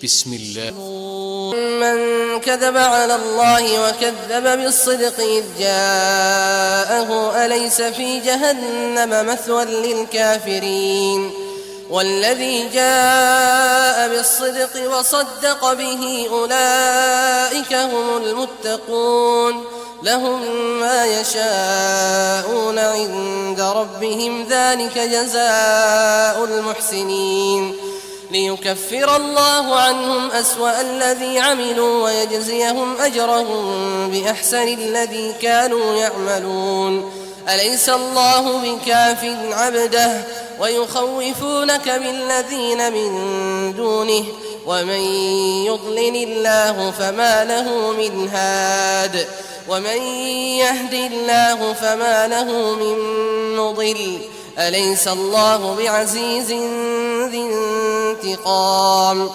بسم الله. من كذب على الله وكذب بالصدق إذ جاءه أليس في جهنم مثوى للكافرين والذي جاء بالصدق وصدق به أولئك هم المتقون لهم ما يشاءون عند ربهم ذلك جزاء المحسنين ليكفر الله عنهم أسوأ الذي عملوا ويجزيهم أجرهم بأحسن الذي كانوا يعملون أليس الله بكاف عبده ويخوفونك بالذين من دونه ومن يضلل الله فما له من هاد ومن يهد الله فما له من مضل أليس الله بعزيز ذي انتقام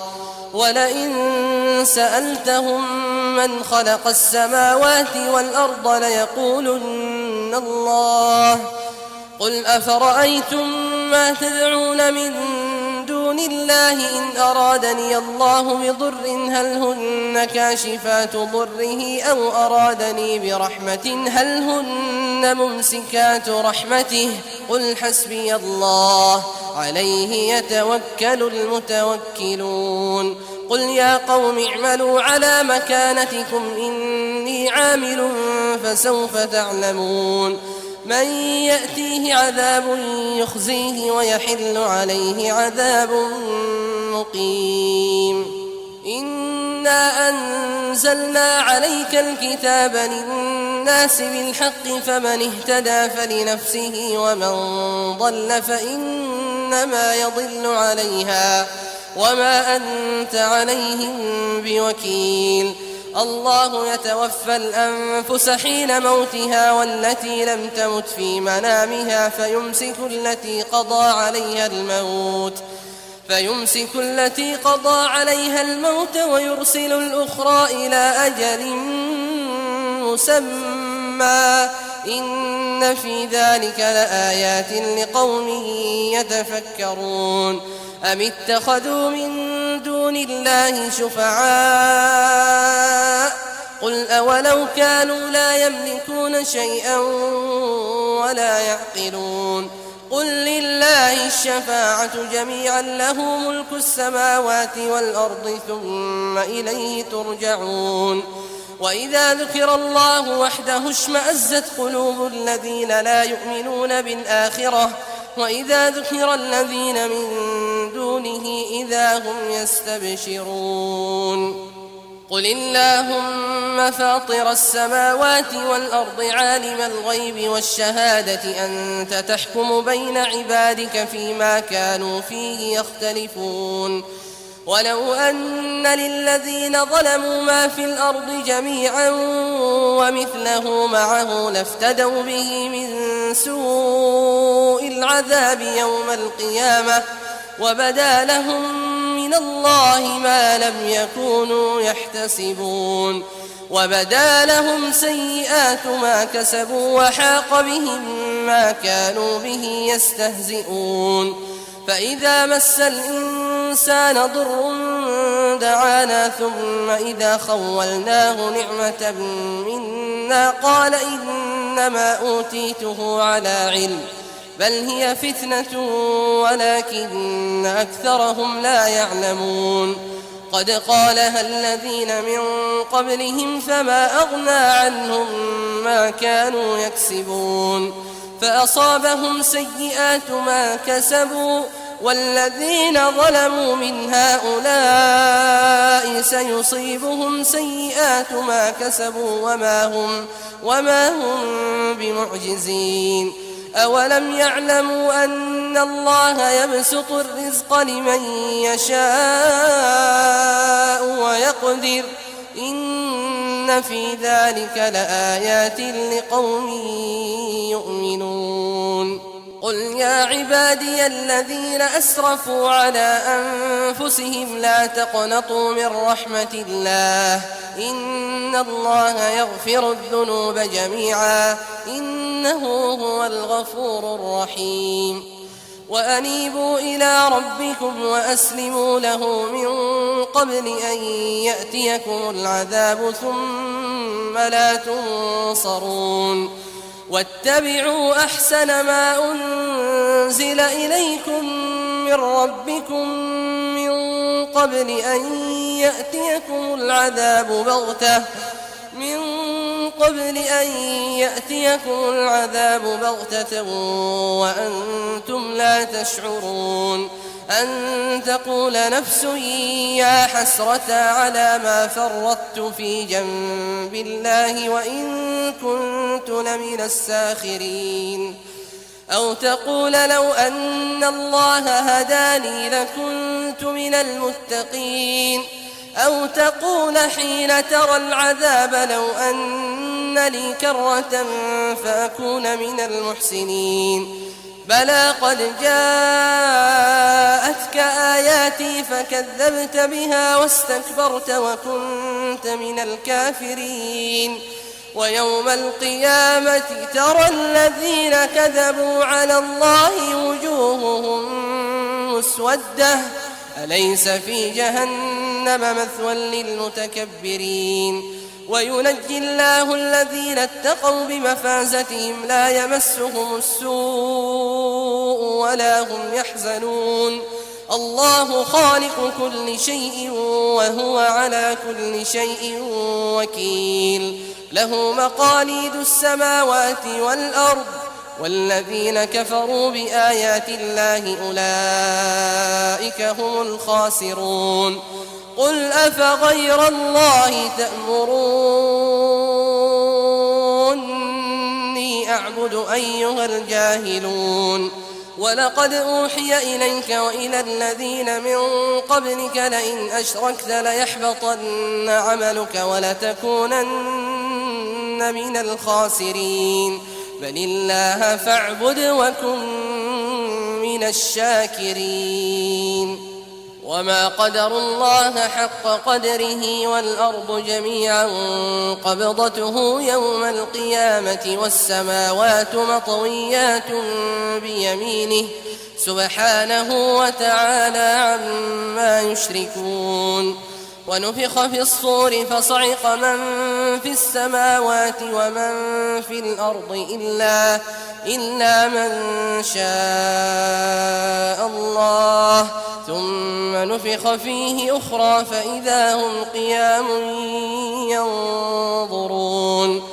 ولئن سألتهم من خلق السماوات والأرض ليقولن الله قل أفرأيتم ما تدعون من دون الله إن أرادني الله بضر هل هن كاشفات ضره أو أرادني برحمة هل هن ممسكات رحمته قل حسبي الله عليه يتوكل المتوكلون قل يا قوم اعملوا على مكانتكم إني عامل فسوف تعلمون من يأتيه عذاب يخزيه ويحل عليه عذاب مقيم إنا أنزلنا عليك الكتاب للناس بالحق فمن اهتدى فلنفسه ومن ضل فإنما يضل عليها وما أنت عليهم بوكيل الله يتوفى الأنفس حين موتها والتي لم تمت في منامها فيمسك التي قضى عليها الموت ويرسل الأخرى إلى أجل مسمى إن في ذلك لآيات لقوم يتفكرون أم اتخذوا من دون الله شفعاء قل أولو كانوا لا يملكون شيئا ولا يعقلون قل لله الشفاعة جميعا له ملك السماوات والأرض ثم إليه ترجعون وإذا ذكر الله وحده اشمأزت قلوب الذين لا يؤمنون بالآخرة وإذا ذكر الذين من دونه إذا هم يستبشرون قل اللهم فاطر السماوات والأرض عالم الغيب والشهادة أنت تحكم بين عبادك فيما كانوا فيه يختلفون ولو أن للذين ظلموا ما في الأرض جميعا ومثله معه لافتدوا به من سوء العذاب يوم القيامة وبدا لهم من الله ما لم يكونوا يحتسبون وبدا لهم سيئات ما كسبوا وحاق بهم ما كانوا به يستهزئون فإذا مس الإنسان ضر دعانا ثم إذا خولناه نعمة منا قال إنما أوتيته على علم بل هي فتنة ولكن أكثرهم لا يعلمون قد قالها الذين من قبلهم فما أغنى عنهم ما كانوا يكسبون فأصابهم سيئات ما كسبوا والذين ظلموا من هؤلاء سيصيبهم سيئات ما كسبوا وما هم بمعجزين أولم يعلموا أن الله يبسط الرزق لمن يشاء ويقدر إن في ذلك لآيات لقوم يؤمنون قل يا عبادي الذين أسرفوا على أنفسهم لا تقنطوا من رحمة الله إن الله يغفر الذنوب جميعا إنه هو الغفور الرحيم وأنيبوا إلى ربكم وأسلموا له من قبل أن يأتيكم العذاب ثم لا تنصرون واتبعوا أحسن ما أنزل إليكم من ربكم من قبل أن يأتيكم العذاب بغتة وأنتم لا تشعرون أن تقول نفس يا حسرة على ما فرطت في جنب الله وإن كنت لمن الساخرين أو تقول لو أن الله هداني لكنت من المتقين أو تقول حين ترى العذاب لو أن لي كرة فأكون من المحسنين بلى قد جاءتك آياتي فكذبت بها واستكبرت وكنت من الكافرين ويوم القيامة ترى الذين كذبوا على الله وجوههم مسودة أليس في جهنم مثوى للمتكبرين وينجي الله الذين اتقوا بمفازتهم لا يمسهم السوء ولا هم يحزنون الله خالق كل شيء وهو على كل شيء وكيل له مقاليد السماوات والأرض والذين كفروا بآيات الله أولئك هم الخاسرون قل أفغير الله تأمروني أعبد أيها الجاهلون ولقد أوحي إليك وإلى الذين من قبلك لئن أشركت ليحبطن عملك ولتكونن من الخاسرين بل الله فاعبد وكن من الشاكرين وما قدروا الله حق قدره والأرض جميعا قبضته يوم القيامة والسماوات مطويات بيمينه سبحانه وتعالى عما يشركون ونفخ في الصور فصعق من في السماوات ومن في الأرض إلا من شاء الله ثم نفخ فيه أخرى فإذا هم قيام ينظرون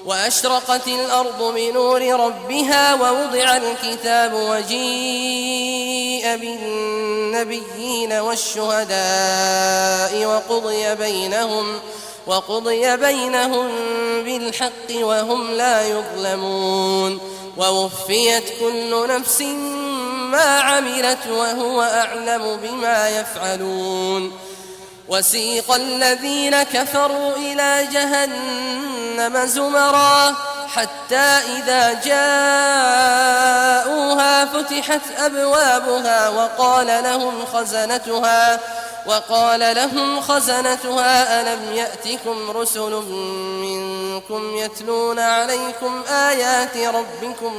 وأشرقت الأرض بنور ربها ووضع الكتاب وجيء بالنبيين والشهداء وقضي بينهم بالحق وهم لا يظلمون ووفيت كل نفس ما عملت وهو أعلم بما يفعلون وسيق الذين كفروا إلى جهنم زمرا حتى إذا جاءوها فتحت أبوابها وقال لهم خزنتها ألم يأتكم رسل منكم يتلون عليكم آيات ربكم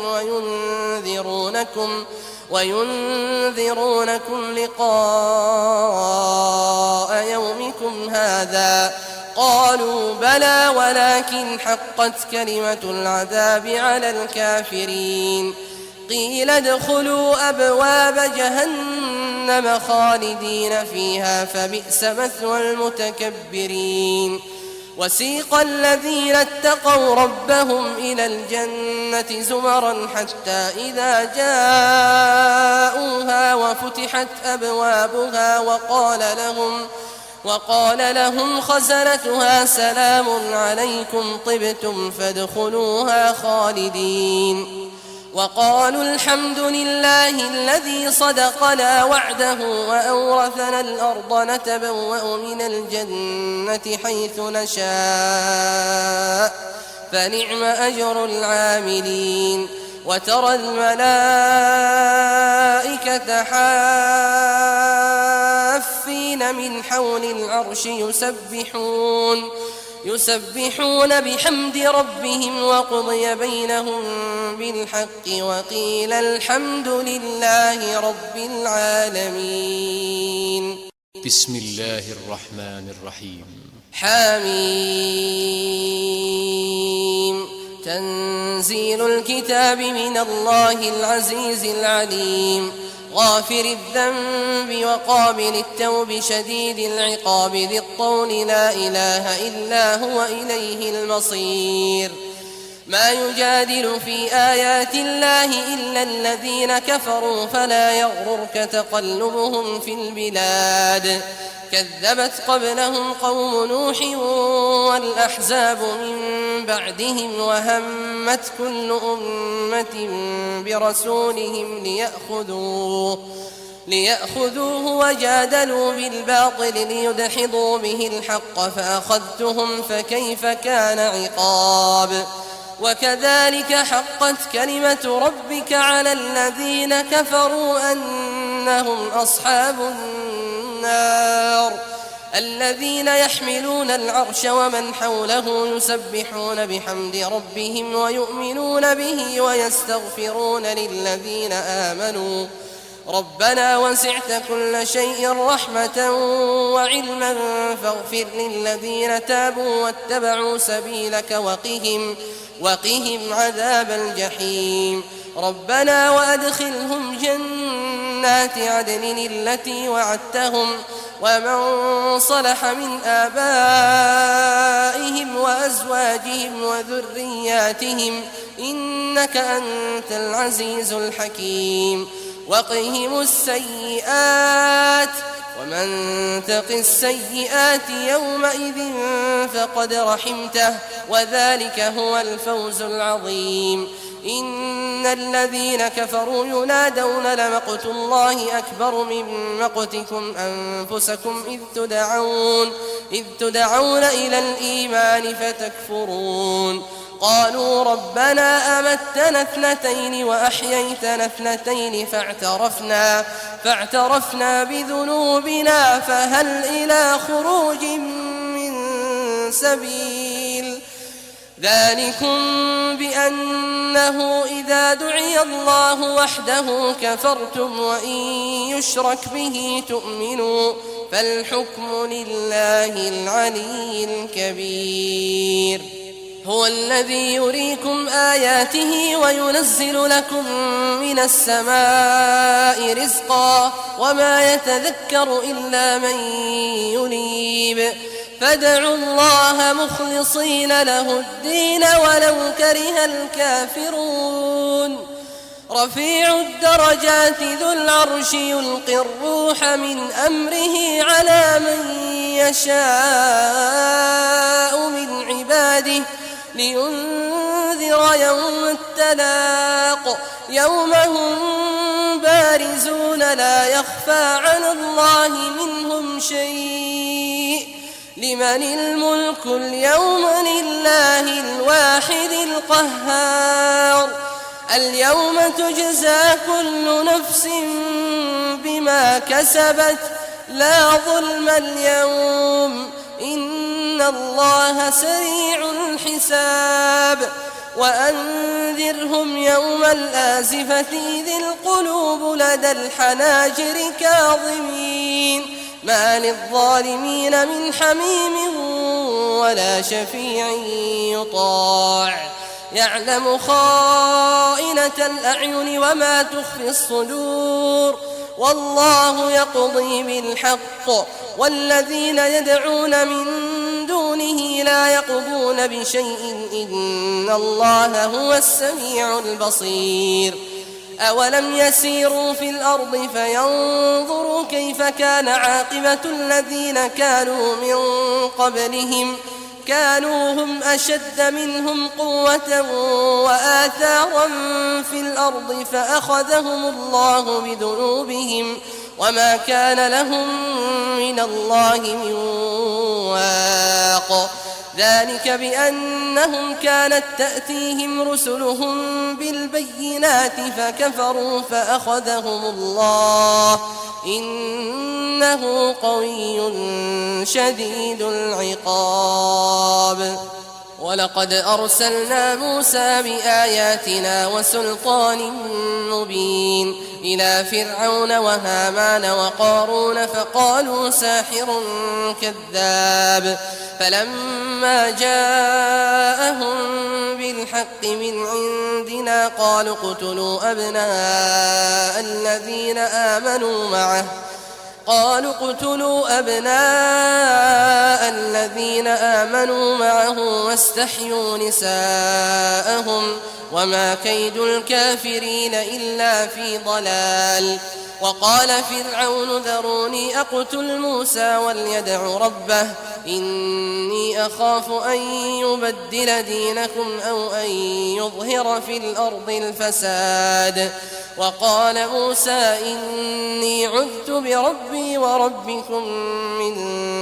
وينذرونكم لقاء يومكم هذا قالوا بلى ولكن حقت كلمة العذاب على الكافرين قيل ادخلوا أبواب جهنم خالدين فيها فبئس مثوى المتكبرين وسيق الذين اتقوا ربهم إلى الجنة زمرا حتى إذا جاءوها وفتحت أبوابها وقال لهم خزنتها سلام عليكم طبتم فادخلوها خالدين وقالوا الحمد لله الذي صدقنا وعده وأورثنا الأرض نتبوأ من الجنة حيث نشاء فنعم أجر العاملين وترى الملائكة حافين من حول العرش يسبحون بحمد ربهم وقضي بينهم بالحق وقيل الحمد لله رب العالمين. بسم الله الرحمن الرحيم. حميم. تنزيل الكتاب من الله العزيز العليم، غافر الذنب وقابل التوب شديد العقاب ذي الطول لا إله إلا هو إليه المصير. ما يجادل في آيات الله إلا الذين كفروا فلا يغررك تقلبهم في البلاد. كذبت قبلهم قوم نوح والأحزاب من بعدهم وهمت كل أمة برسولهم ليأخذوه وجادلوا بالباطل ليدحضوا به الحق فأخذتهم فكيف كان عقاب. وكذلك حقت كلمة ربك على الذين كفروا أنهم أصحاب النار. الذين يحملون العرش ومن حوله يسبحون بحمد ربهم ويؤمنون به ويستغفرون للذين آمنوا ربنا وسعت كل شيء رحمة وعلما فاغفر للذين تابوا واتبعوا سبيلك وقهم عذاب الجحيم. ربنا وأدخلهم جنات عدن التي وعدتهم ومن صلح من آبائهم وأزواجهم وذرياتهم إنك أنت العزيز الحكيم. وقهم السيئات ومن تق السيئات يومئذ فقد رحمته وذلك هو الفوز العظيم. إن الذين كفروا ينادون لمقت الله أكبر من مقتكم أنفسكم إذ تدعون إلى الإيمان فتكفرون. قالوا ربنا أمتنا اثنتين وأحييتنا اثنتين فاعترفنا بذنوبنا فهل إلى خروج من سبيل. ذلكم بأنه إذا دعي الله وحده كفرتم وإن يشرك به تؤمنوا فالحكم لله العلي الكبير. هو الذي يريكم آياته وينزل لكم من السماء رزقا وما يتذكر إلا من ينيب. فادعوا الله مخلصين له الدين ولو كره الكافرون. رفيع الدرجات ذو العرش يلقي الروح من أمره على من يشاء من عباده لينذر يوم التلاق يوم هم بارزون لا يخفى على الله منهم شيء. لمن الملك اليوم لله الواحد القهار. اليوم تجزى كل نفس بما كسبت لا ظلم اليوم إن الله سريع الحساب. وأنذرهم يوم الآزفة إذ القلوب لدى الحناجر كاظمين ما للظالمين من حميم ولا شفيع يطاع. يعلم خائنة الأعين وما تخفي الصدور والله يقضي بالحق والذين يدعون من دونه لا يقضون بشيء إن الله هو السميع البصير. أولم يسيروا في الأرض فينظروا كيف كان عاقبة الذين كانوا من قبلهم كانوا هم أشد منهم قوة وآثارا في الأرض فأخذهم الله بذنوبهم وما كان لهم من الله من واق. ذلك بأنهم كانت تأتيهم رسلهم بالبينات فكفروا فأخذهم الله إنه قوي شديد العقاب. ولقد أرسلنا موسى بآياتنا وسلطان مبين إلى فرعون وهامان وقارون فقالوا ساحر كذاب فلما جاءهم بالحق من عندنا قالوا اقتلوا أبناء الذين آمنوا معه واستحيوا نساءهم وما كيد الكافرين إلا في ضلال. وقال فرعون ذروني أقتل موسى وليدع ربه إني أخاف أن يبدل دينكم أو أن يظهر في الأرض الفساد. وقال موسى إني عذت بربي وربكم من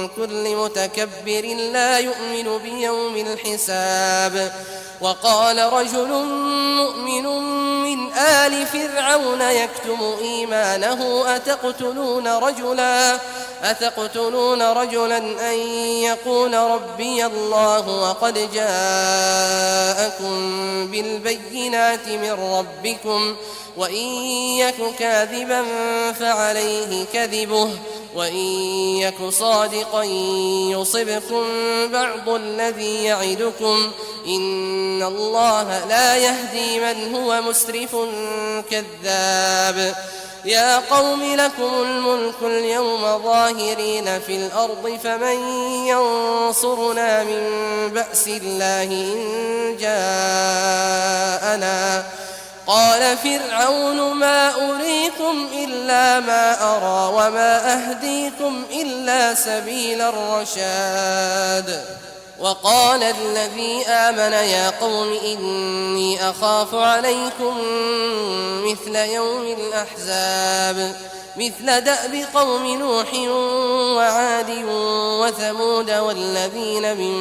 كل متكبر لا يؤمن بيوم الحساب. وقال رجل مؤمن من آل فرعون يكتم إيمانه أتقتلون رجلا أن يقول ربي الله وقد جاءكم بالبينات من ربكم وإن يك كاذبا فعليه كذبه وإن يك صادقا يصبكم بعض الذي يعدكم إن الله لا يهدي من هو مسرف كذاب. يا قوم لكم الملك اليوم ظاهرين في الأرض فمن ينصرنا من بأس الله إن جاءنا. قال فرعون ما أريكم إلا ما أرى وما أهديكم إلا سبيل الرشاد. وقال الذي آمن يا قوم إني أخاف عليكم مثل يوم الأحزاب مثل دأب قوم نوح وعاد وثمود والذين من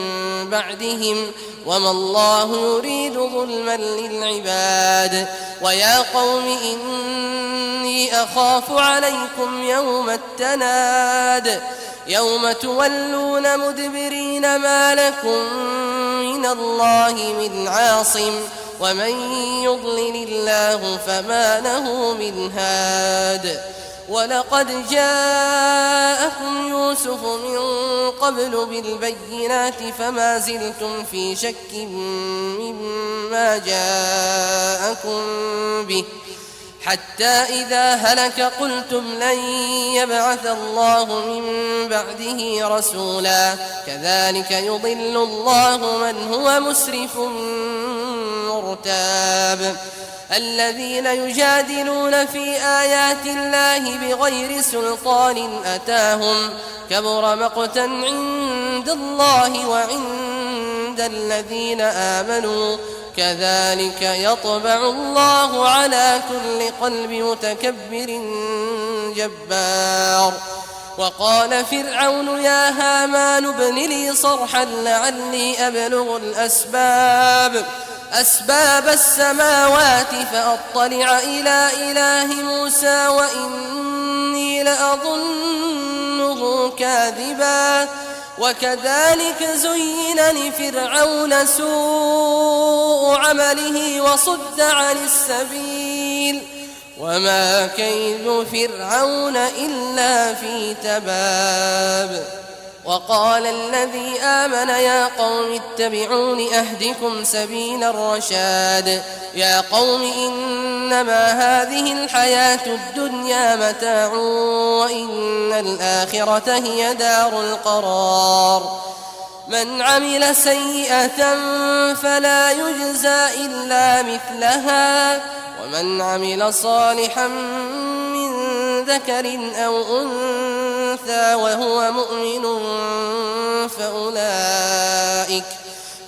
بعدهم وما الله يريد ظلما للعباد. ويا قوم إني أخاف عليكم يوم التناد يوم تولون مدبرين ما لكم من الله من عاصم ومن يضلل الله فما له من هاد. ولقد جاءكم يوسف من قبل بالبينات فما زلتم في شك مما جاءكم به حتى إذا هلك قلتم لن يبعث الله من بعده رسولا كذلك يضل الله من هو مسرف مرتاب. الذين يجادلون في آيات الله بغير سلطان أتاهم كبر مقتا عند الله وعند الذين آمنوا كذلك يطبع الله على كل قلب متكبر جبار. وقال فرعون يا هامان ابن لي صرحا لعلي أبلغ أسباب السماوات فأطلع إلى إله موسى وإني لأظنه كاذبا. وكذلك زين لفرعون سوء عمله وصد عن السبيل وما كيد فرعون إلا في تباب. وقال الذي آمن يا قوم اتبعون أهدكم سبيل الرشاد. يا قوم إنما هذه الحياة الدنيا متاع وإن الآخرة هي دار القرار. من عمل سيئة فلا يجزى إلا مثلها ومن عمل صالحا من ذكر أو أنثى وهو مؤمن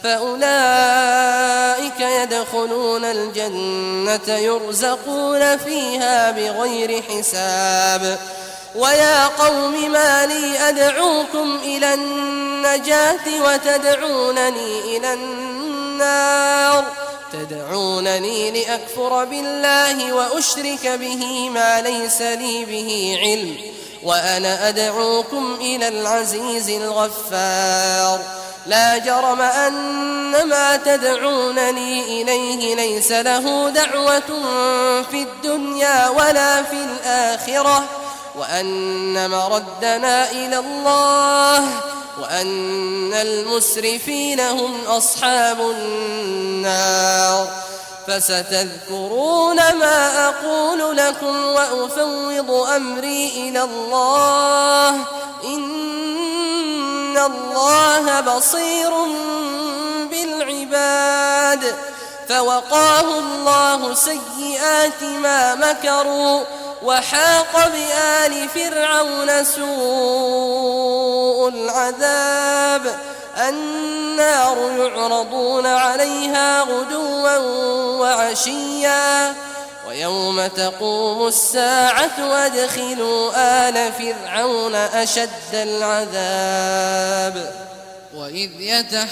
فأولئك يدخلون الجنة يرزقون فيها بغير حساب. ويا قوم ما لي أدعوكم إلى النار النجاة وتدعونني إلى النار، تدعونني لأكفر بالله وأشرك به ما ليس لي به علم، وأنا أدعوكم إلى العزيز الغفار. لا جرم أن ما تدعونني إليه ليس له دعوة في الدنيا ولا في الآخرة، وأن مردنا إلى الله، وأن المسرفين هم أصحاب النار. فستذكرون ما أقول لكم وأفوض أمري إلى الله، إن الله بصير بالعباد. فوقاه الله سيئات ما مكروا، وحاق بآل فرعون سوء العذاب. النار يعرضون عليها غدوا وعشيا، ويوم تقوم الساعة أدخلوا آل فرعون أشد العذاب. وإذ يتحاجون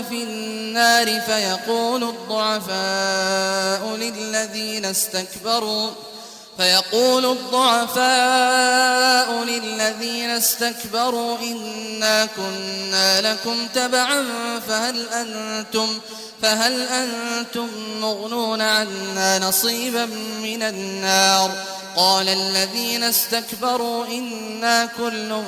في النار فيقول الضعفاء للذين استكبروا إنا كنا لكم تبعا فهل أنتم مغنون عنا نصيبا من النار. قال الذين استكبروا إنا كل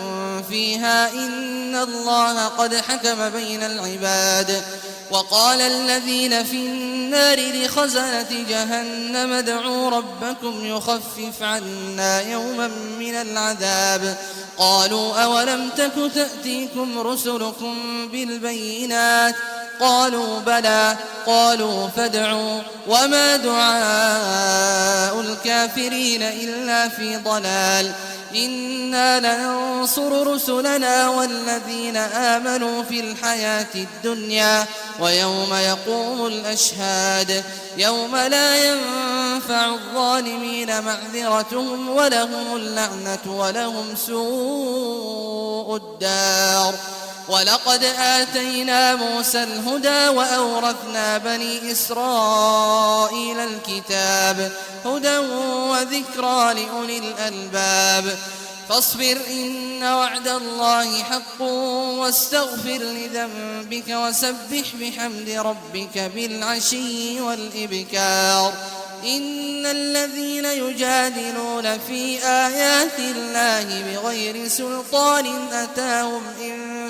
فيها إن الله قد حكم بين العباد. وقال الذين في النار لخزنة جهنم ادعوا ربكم يخفف عنا يوما من العذاب. قالوا أولم تك تأتيكم رسلكم بالبينات؟ قالوا بلى. قالوا فادعوا وما دعاء الكافرين إلا في ضلال. إنا لننصر رسلنا والذين آمنوا في الحياة الدنيا ويوم يقوم الأشهاد يوم لا ينفع الظالمين معذرتهم ولهم اللعنة ولهم سوء الدار. ولقد آتينا موسى الهدى وأورثنا بني إسرائيل الكتاب هدى وذكرى لأولي الألباب. فاصبر إن وعد الله حق واستغفر لذنبك وسبح بحمد ربك بالعشي والإبكار. إن الذين يجادلون في آيات الله بغير سلطان أتاهم إن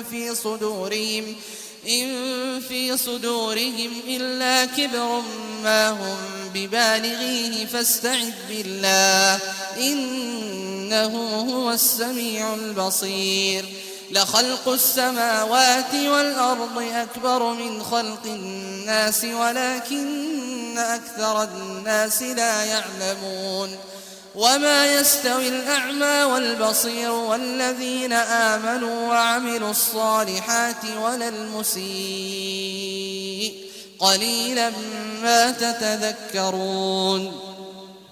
في صدورهم إلا كبر ما هم ببالغيه فاستعذ بالله إنه هو السميع البصير. لخلق السماوات والأرض أكبر من خلق الناس ولكن أكثر الناس لا يعلمون. وما يستوي الأعمى والبصير والذين آمنوا وعملوا الصالحات ولا المسيء قليلا ما تتذكرون.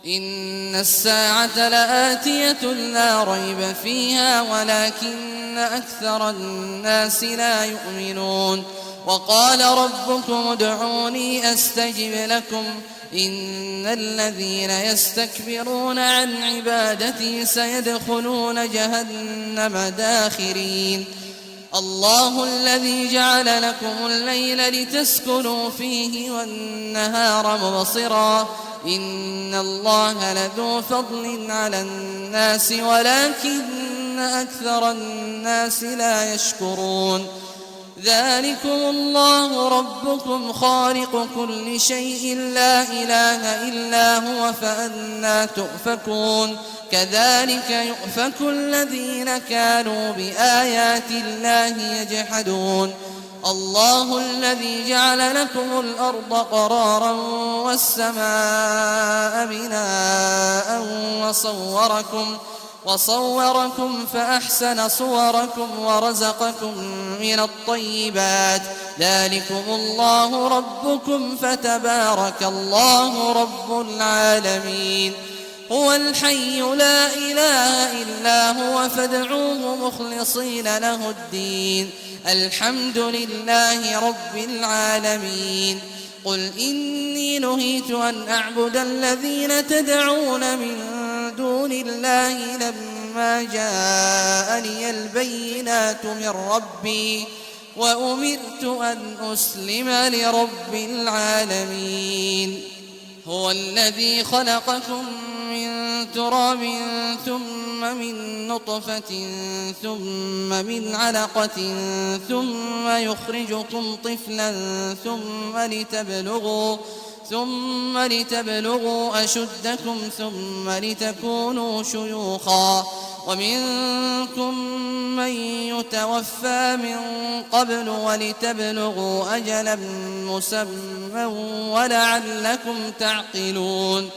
إن الساعة لآتية لا ريب فيها ولكن أكثر الناس لا يؤمنون. وقال ربكم ادعوني أستجب لكم إن الذين يستكبرون عن عبادتي سيدخلون جهنم داخرين. الله الذي جعل لكم الليل لتسكنوا فيه والنهار مبصرا إن الله لذو فضل على الناس ولكن أكثر الناس لا يشكرون. ذلكم الله ربكم خالق كل شيء لا إله إلا هو فأنى تؤفكون. كذلك يؤفك الذين كانوا بآيات الله يجحدون. الله الذي جعل لكم الأرض قرارا والسماء بناء وصوركم فأحسن صوركم ورزقكم من الطيبات. ذلكم الله ربكم فتبارك الله رب العالمين. هو الحي لا إله إلا هو فادعوه مخلصين له الدين الحمد لله رب العالمين قل إني نهيت أن أعبد الذين تدعون من دون الله لما جاءني البينات من ربي وأمرت أن أسلم لرب العالمين هو الذي خلقكم من تراب ثم من نطفة ثم من علقة ثم يخرجكم طفلا ثم لتبلغوا أشدكم ثم لتكونوا شيوخا ومنكم من يتوفى من قبل ولتبلغوا أجلا مسمى ولعلكم تعقلون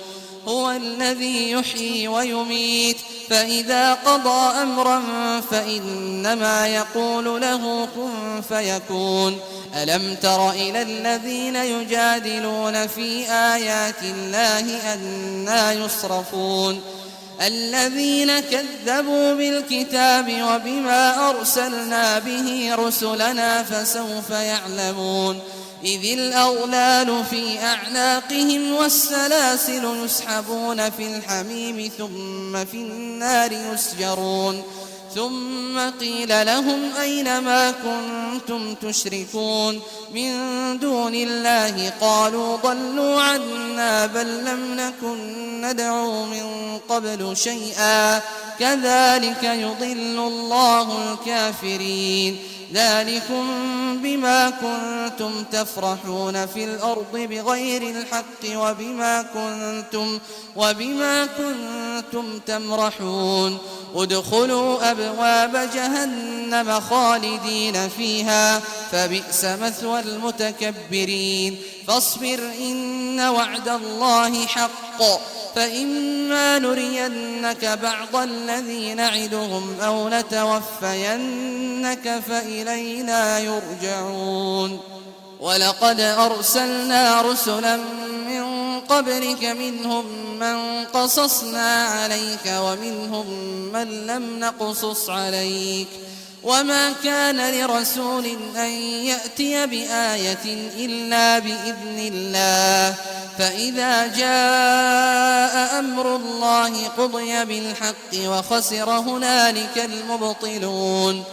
هو الذي يحيي ويميت فإذا قضى أمرا فإنما يقول له كن فيكون ألم تر إلى الذين يجادلون في آيات الله أنى يصرفون الذين كذبوا بالكتاب وبما أرسلنا به رسلنا فسوف يعلمون إذ الأغلال في أعناقهم والسلاسل يسحبون في الحميم ثم في النار يسجرون ثم قيل لهم أين ما كنتم تشركون من دون الله قالوا ضلوا عنا بل لم نكن ندعو من قبل شيئا كذلك يضل الله الكافرين ذلكم بما كنتم تفرحون في الأرض بغير الحق وبما كنتم تمرحون ادخلوا أبواب جهنم خالدين فيها فبئس مثوى المتكبرين فاصبر إن وعد الله حق فإما نرينك بعض الذي نعدهم أو نتوفينك فإلينا يرجعون ولقد أرسلنا رسلا من قبلك منهم من قصصنا عليك ومنهم من لم نقصص عليك وما كان لرسول أن يأتي بآية إلا بإذن الله فإذا جاء أمر الله قضي بالحق وخسر هنالك المبطلون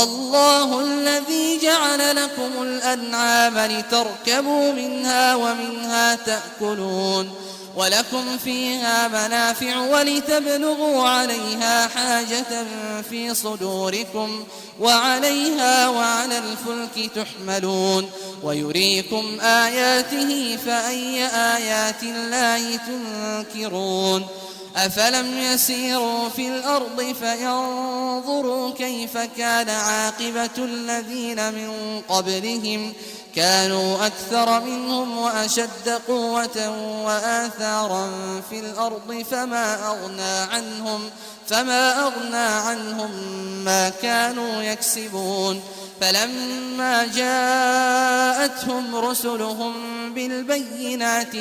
الله الذي جعل لكم الأنعام لتركبوا منها ومنها تأكلون ولكم فيها منافع ولتبلغوا عليها حاجة في صدوركم وعليها وعلى الفلك تحملون ويريكم آياته فأي آيات الله تنكرون أفلم يسيروا في الأرض فينظروا كيف كان عاقبة الذين من قبلهم كانوا أكثر منهم وأشد قوة وآثارا في الأرض فما أغنى عنهم ما كانوا يكسبون فلما جاءتهم رسلهم بالبينات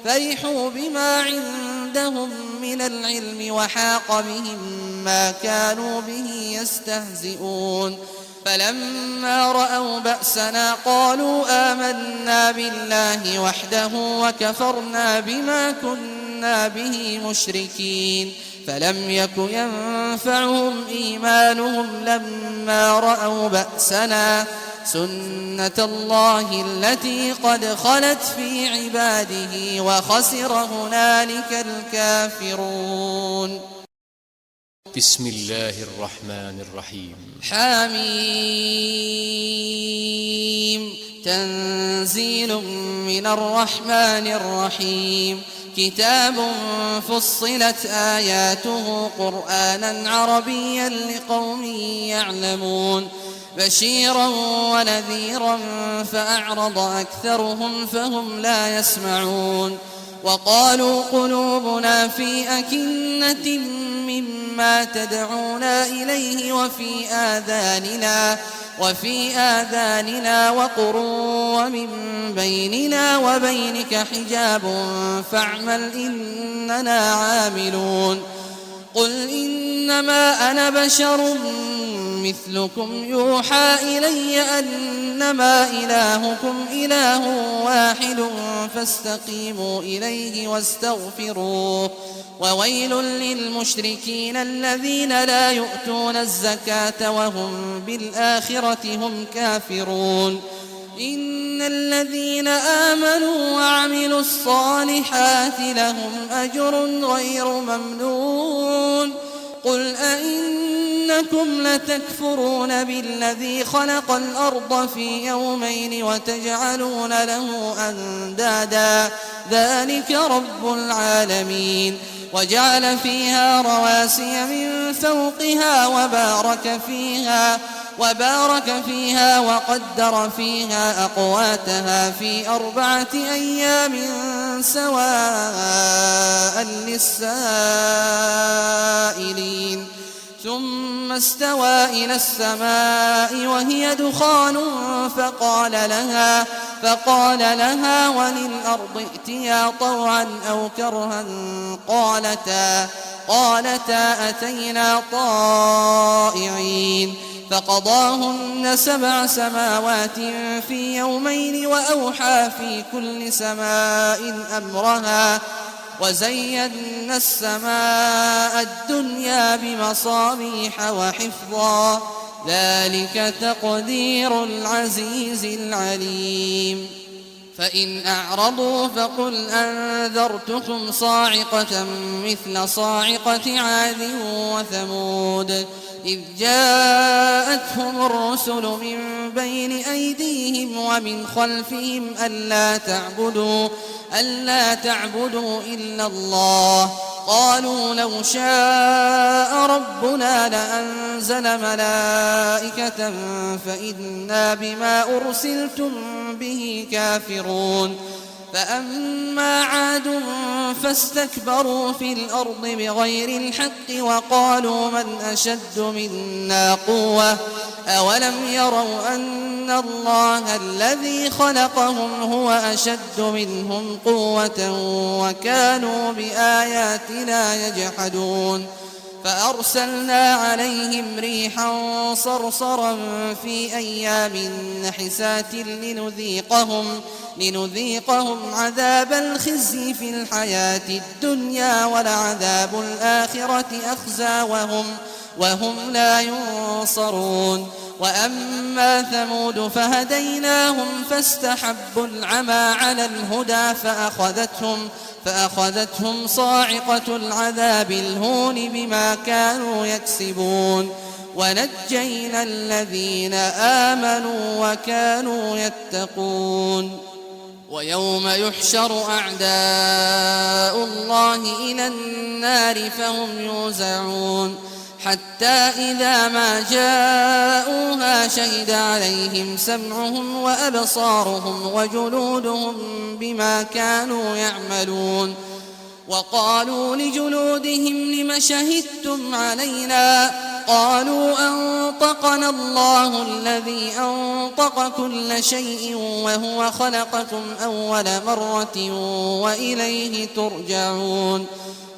فرحوا بما عندهم من العلم وحاق بهم ما كانوا به يستهزئون فلما رأوا بأسنا قالوا آمنا بالله وحده وكفرنا بما كنا به مشركين فلم يك ينفعهم إيمانهم لما رأوا بأسنا سنة الله التي قد خلت في عباده وخسر هنالك الكافرون بسم الله الرحمن الرحيم حميم تنزيل من الرحمن الرحيم كتاب فصلت آياته قرآنا عربيا لقوم يعلمون بشيرا ونذيرا فأعرض أكثرهم فهم لا يسمعون وقالوا قلوبنا في أكنة مما تدعونا إليه وفي آذاننا وفي آذاننا وقر ومن بيننا وبينك حجاب فاعمل إننا عاملون قل إنما أنا بشر مثلكم يوحى إلي أنما إلهكم إله واحد فاستقيموا إليه واستغفروه وويل للمشركين الذين لا يؤتون الزكاة وهم بالآخرة هم كافرون إن الذين آمنوا وعملوا الصالحات لهم أجر غير ممنون قل أئنكم لتكفرون بالذي خلق الأرض في يومين وتجعلون له أندادا ذلك رب العالمين وجعل فيها رواسي من فوقها وبارك فيها وقدر فيها أقواتها في 4 أيام سواء للسائلين ثم استوى إلى السماء وهي دخان فقال لها وللأرض ائتيا طوعا أو كرها قالتا أتينا طائعين فقضاهن 7 سماوات في يومين وأوحى في كل سماء أمرها وزينا السماء الدنيا بمصابيح وحفظا ذلك تقدير العزيز العليم فإن أعرضوا فقل أنذرتكم صاعقة مثل صاعقة عاد وثمود إذ جاءتهم الرسل من بين أيديهم ومن خلفهم ألا تعبدوا إلا الله قالوا لو شاء ربنا لأنزل ملائكة فإنا بما أرسلتم به كافرون فأما عاد فاستكبروا في الأرض بغير الحق وقالوا من أشد منا قوة أولم يروا أن الله الذي خلقهم هو أشد منهم قوة وكانوا بآياتنا يجحدون فأرسلنا عليهم ريحا صرصرا في أيام نحسات لنذيقهم عذاب الخزي في الحياة الدنيا ولعذاب الآخرة أخزى وهم لا ينصرون وأما ثمود فهديناهم فاستحبوا العمى على الهدى فأخذتهم صاعقة العذاب الهون بما كانوا يكسبون ونجينا الذين آمنوا وكانوا يتقون ويوم يحشر أعداء الله إلى النار فهم يوزعون حتى إذا ما جاءوها شهد عليهم سمعهم وأبصارهم وجلودهم بما كانوا يعملون وقالوا لجلودهم لم شهدتم علينا قالوا أنطقنا الله الذي أنطق كل شيء وهو خلقكم أول مرة وإليه ترجعون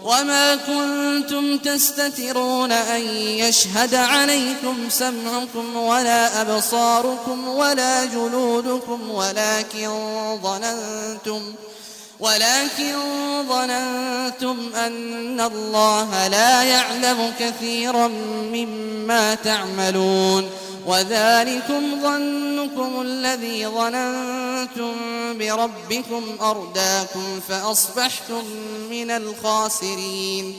وما كنتم تستترون أن يشهد عليكم سمعكم ولا أبصاركم ولا جلودكم ولكن ظننتم أن الله لا يعلم كثيرا مما تعملون وذلكم ظنكم الذي ظننتم بربكم أرداكم فأصبحتم من الخاسرين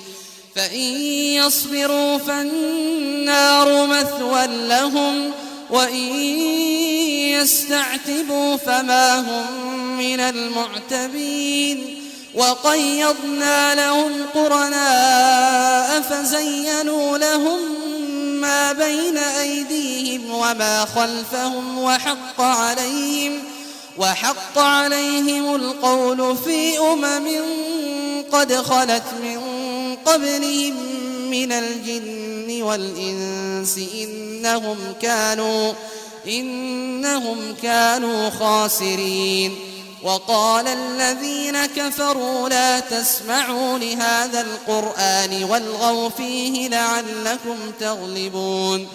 فإن يصبروا فالنار مثوى لهم وإن يستعتبوا فما هم من المعتبين وقيضنا لهم قرناء فزينوا لهم ما بين أيديهم وما خلفهم وحق عليهم القول في قد خلت من قبلهم من الجن والإنس إنهم كانوا خاسرين. وقال الذين كفروا لا تسمعوا لهذا القرآن والغوا فيه لعلكم تغلبون.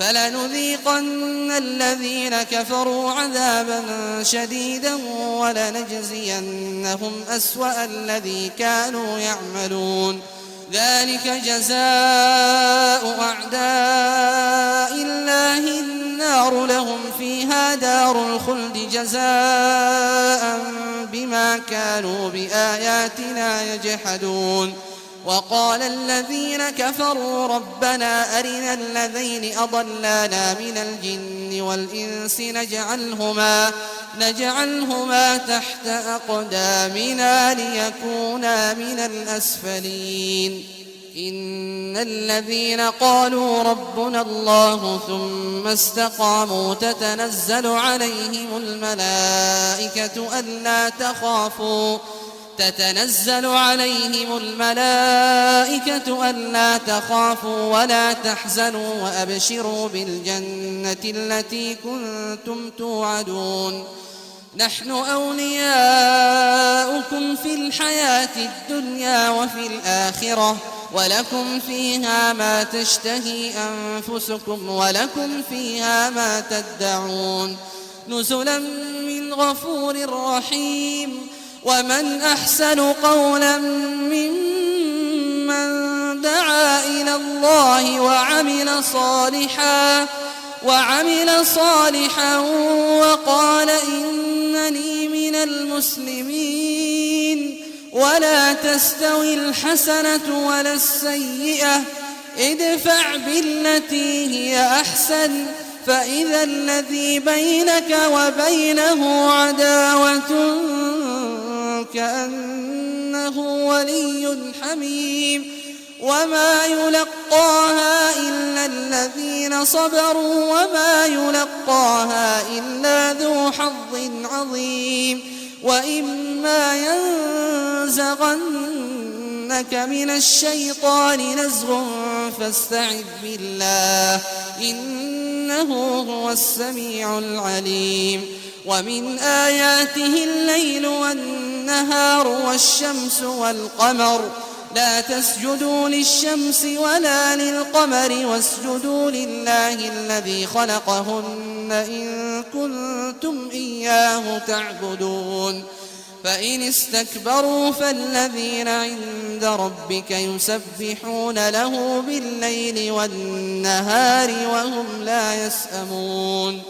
فلنذيقن الذين كفروا عذابا شديدا ولنجزينهم أسوأ الذي كانوا يعملون. ذلك جزاء أعداء الله النار لهم فيها دار الخلد جزاء بما كانوا بآياتنا يجحدون. وقال الذين كفروا ربنا أرنا الذين أضلانا من الجن والإنس نجعلهما تحت أقدامنا ليكونا من الأسفلين. إن الذين قالوا ربنا الله ثم استقاموا تتنزل عليهم الملائكة ألا تخافوا ولا تحزنوا وأبشروا بالجنة التي كنتم توعدون. نحن أولياؤكم في الحياة الدنيا وفي الآخرة ولكم فيها ما تشتهي أنفسكم ولكم فيها ما تدعون. نزلا من غفور رحيم. ومن أحسن قولا ممن دعا إلى الله وعمل صالحا وقال إنني من المسلمين. ولا تستوي الحسنة ولا السيئة ادفع بالتي هي أحسن فإذا الذي بينك وبينه عداوة كأنه ولي حميم. وما يلقاها إلا الذين صبروا وما يلقاها إلا ذو حظ عظيم. وإما ينزغنك من الشيطان نزغ فاستعذ بالله إنه هو السميع العليم. ومن آياته الليل والنهار والشمس والقمر لا تسجدوا للشمس ولا للقمر واسجدوا لله الذي خلقهن إن كنتم إياه تعبدون. فإن استكبروا فالذين عند ربك يسبحون له بالليل والنهار وهم لا يسأمون.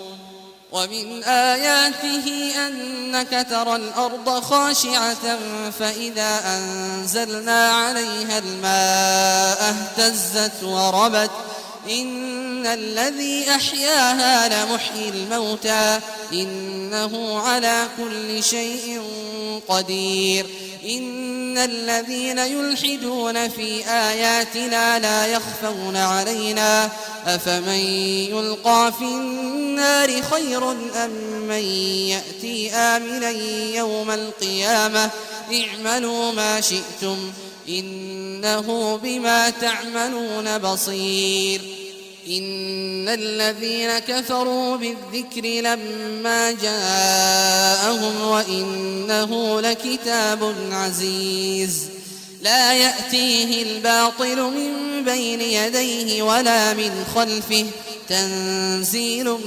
ومن آياته أنك ترى الأرض خاشعة فإذا أنزلنا عليها الماء اهتزت وربت. إن الذي أحياها لمحيي الموتى إنه على كل شيء قدير. إن الذين يلحدون في آياتنا لا يخفون علينا أفمن يلقى في النار خير أم من يأتي آمنا يوم القيامة اعملوا ما شئتم إنه بما تعملون بصير. إن الذين كفروا بالذكر لما جاءهم وإنه لكتاب عزيز لا يأتيه الباطل من بين يديه ولا من خلفه تنزيل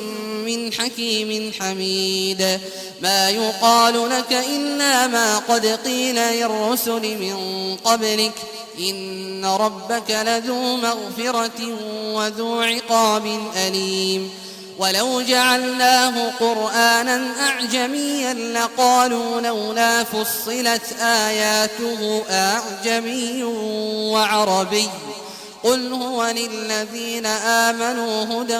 من حكيم حميد. ما يقال لك إلا ما قد قيل للرسل من قبلك إن ربك لذو مغفرة وذو عقاب أليم. ولو جعلناه قرآنا أعجميا لقالوا لولا فصلت آياته أعجمي وعربي قل هو للذين آمنوا هدى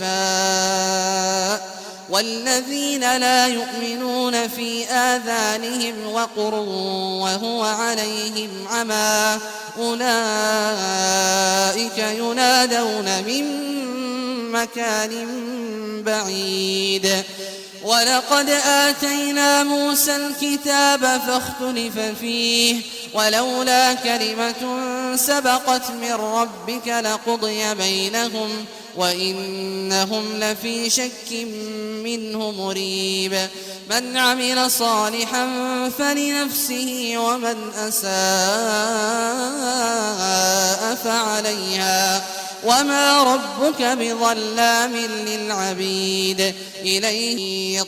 وشفاء والذين لا يؤمنون في آذانهم وقر وهو عليهم عمى أولئك ينادون من مكان بعيد. ولقد آتينا موسى الكتاب فاختلف فيه ولولا كلمة سبقت من ربك لقضي بينهم وإنهم لفي شك منه مريب من عمل صالحا فلنفسه ومن أساء فعليها وما ربك بظلام للعبيد إليه